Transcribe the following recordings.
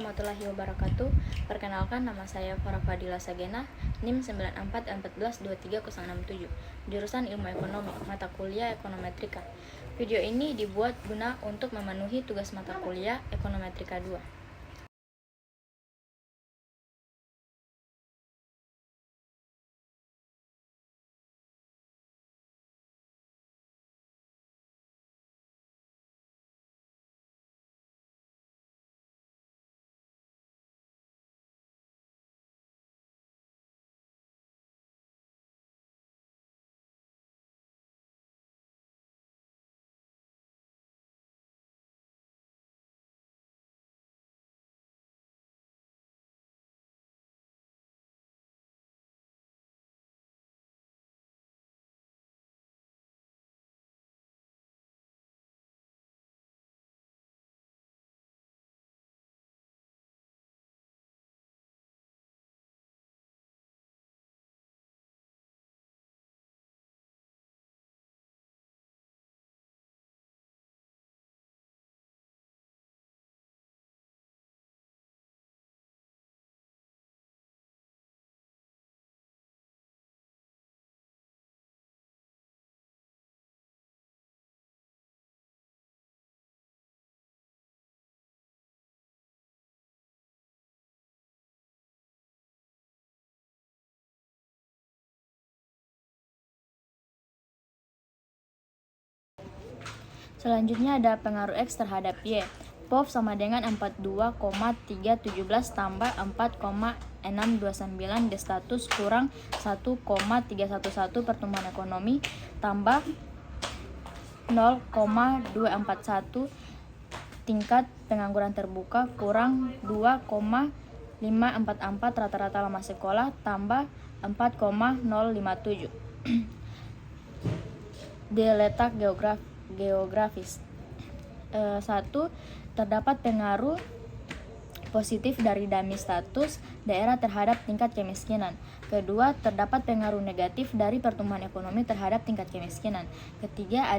warahmatullahi wabarakatuh. Perkenalkan, nama saya Farah Fadila Sagena, NIM 9414230067, jurusan Ilmu Ekonomi, mata kuliah Ekonometrika. Video ini dibuat guna untuk memenuhi tugas mata kuliah Ekonometrika 2. Selanjutnya ada pengaruh X terhadap Y. POV sama dengan 42,317 tambah 4,629 D status kurang 1,311 pertumbuhan ekonomi tambah 0,241 tingkat pengangguran terbuka kurang 2,544 rata-rata lama sekolah tambah 4,057. D letak geografis. 1. Terdapat pengaruh positif dari dummy status daerah terhadap tingkat kemiskinan. Kedua, terdapat pengaruh negatif dari pertumbuhan ekonomi terhadap tingkat kemiskinan. Ketiga,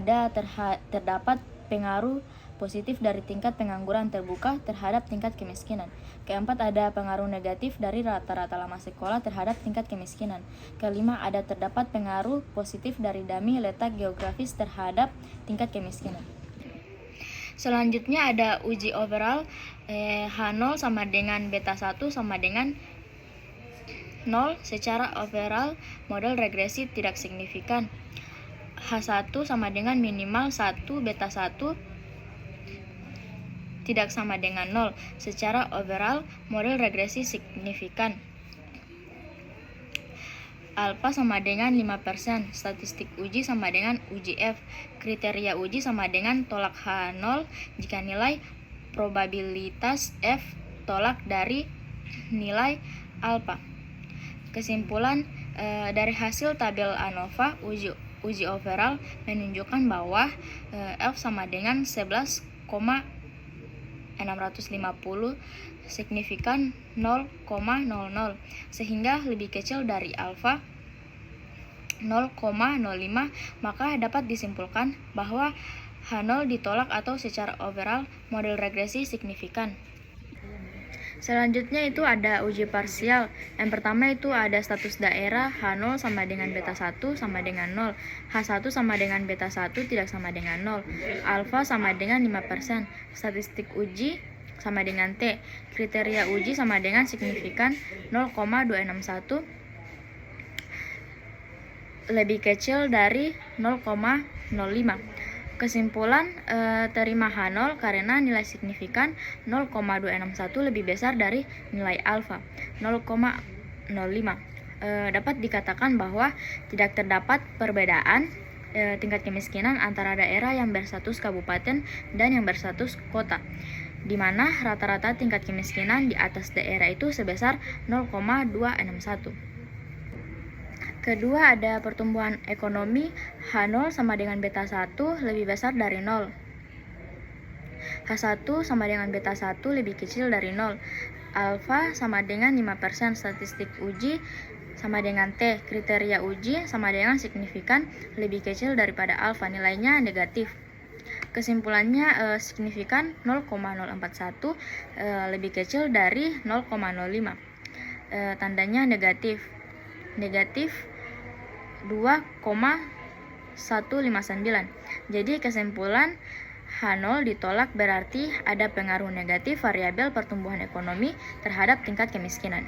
terdapat pengaruh positif dari tingkat pengangguran terbuka terhadap tingkat kemiskinan. Keempat, ada pengaruh negatif dari rata-rata lama sekolah terhadap tingkat kemiskinan. Kelima, terdapat pengaruh positif dari dummy letak geografis terhadap tingkat kemiskinan. Selanjutnya ada uji overall. H0 sama dengan beta 1 sama dengan 0 secara overall model regresi tidak signifikan. H1 sama dengan minimal 1 beta 1 tidak sama dengan 0 secara overall model regresi signifikan. Alpha sama dengan 5%, statistik uji sama dengan uji F, kriteria uji sama dengan tolak H0 jika nilai probabilitas F tolak dari nilai alpha. Kesimpulan dari hasil tabel ANOVA uji overall menunjukkan bahwa F sama dengan 11,650, signifikan 0,00, sehingga lebih kecil dari alfa 0,05, maka dapat disimpulkan bahwa H0 ditolak atau secara overall model regresi signifikan. Selanjutnya itu ada uji parsial. Yang pertama itu ada status daerah H0 sama dengan beta 1 sama dengan 0, H1 sama dengan beta 1 tidak sama dengan 0, alfa sama dengan 5%, statistik uji sama dengan T, kriteria uji sama dengan signifikan 0,261, lebih kecil dari 0,05. Kesimpulan, terima H0 karena nilai signifikan 0,261 lebih besar dari nilai alfa 0,05. Dapat dikatakan bahwa tidak terdapat perbedaan tingkat kemiskinan antara daerah yang berstatus kabupaten dan yang berstatus kota, di mana rata-rata tingkat kemiskinan di atas daerah itu sebesar 0,261. Kedua, ada pertumbuhan ekonomi. H0 sama dengan beta 1 lebih besar dari 0. H1 sama dengan beta 1 lebih kecil dari 0. Alfa sama dengan 5%, statistik uji sama dengan T, kriteria uji sama dengan signifikan lebih kecil daripada alfa, nilainya negatif. Kesimpulannya signifikan 0,041 lebih kecil dari 0,05. Tandanya negatif. Negatif 2,159. Jadi kesimpulan H0 ditolak berarti ada pengaruh negatif variabel pertumbuhan ekonomi terhadap tingkat kemiskinan.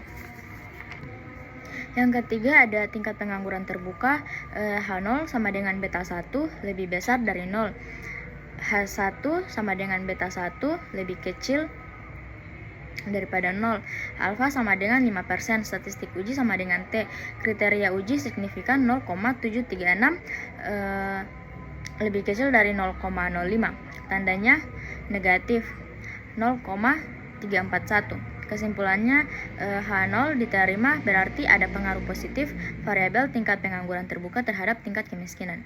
Yang ketiga ada tingkat pengangguran terbuka. H0 sama dengan beta 1 lebih besar dari 0. H1 sama dengan beta 1 lebih kecil daripada 0. Alfa sama dengan 5%. Statistik uji sama dengan T. Kriteria uji signifikan 0,736 lebih kecil dari 0,05. Tandanya negatif 0,341. Kesimpulannya H0 diterima berarti ada pengaruh positif variabel tingkat pengangguran terbuka terhadap tingkat kemiskinan.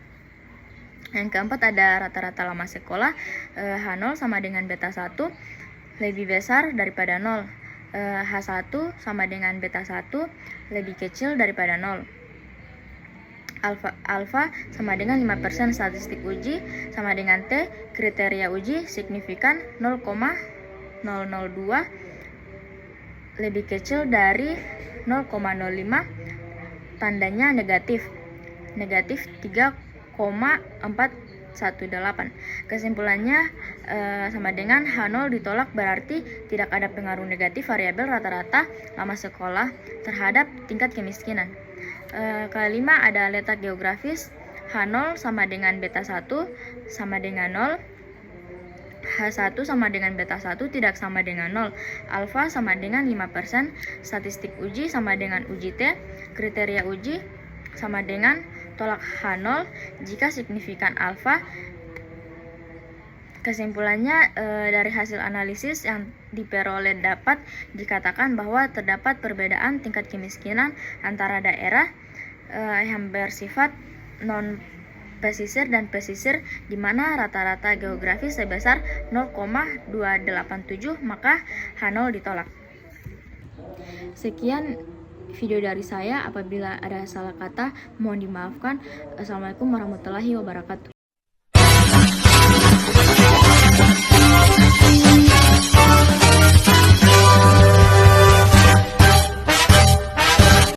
Yang keempat ada rata-rata lama sekolah. H0 sama dengan beta 1 lebih besar daripada 0. H1 sama dengan beta 1 lebih kecil daripada 0. Alfa sama dengan 5%. Statistik uji sama dengan T. Kriteria uji signifikan 0,002 lebih kecil dari 0,05. Tandanya negatif. Negatif 3,418. Kesimpulannya sama dengan H0 ditolak berarti tidak ada pengaruh negatif variabel rata-rata lama sekolah terhadap tingkat kemiskinan. Kelima ada letak geografis. H0 sama dengan beta 1 sama dengan 0. H1 sama dengan beta 1 tidak sama dengan 0. Alfa sama dengan 5%. Statistik uji sama dengan uji T. Kriteria uji sama dengan tolak H0 jika signifikan alfa. Kesimpulannya dari hasil analisis yang diperoleh dapat dikatakan bahwa terdapat perbedaan tingkat kemiskinan antara daerah yang bersifat non-pesisir dan pesisir di mana rata-rata geografis sebesar 0,287, maka H0 ditolak. Sekian video dari saya. Apabila ada salah kata mohon dimaafkan. Assalamualaikum warahmatullahi wabarakatuh.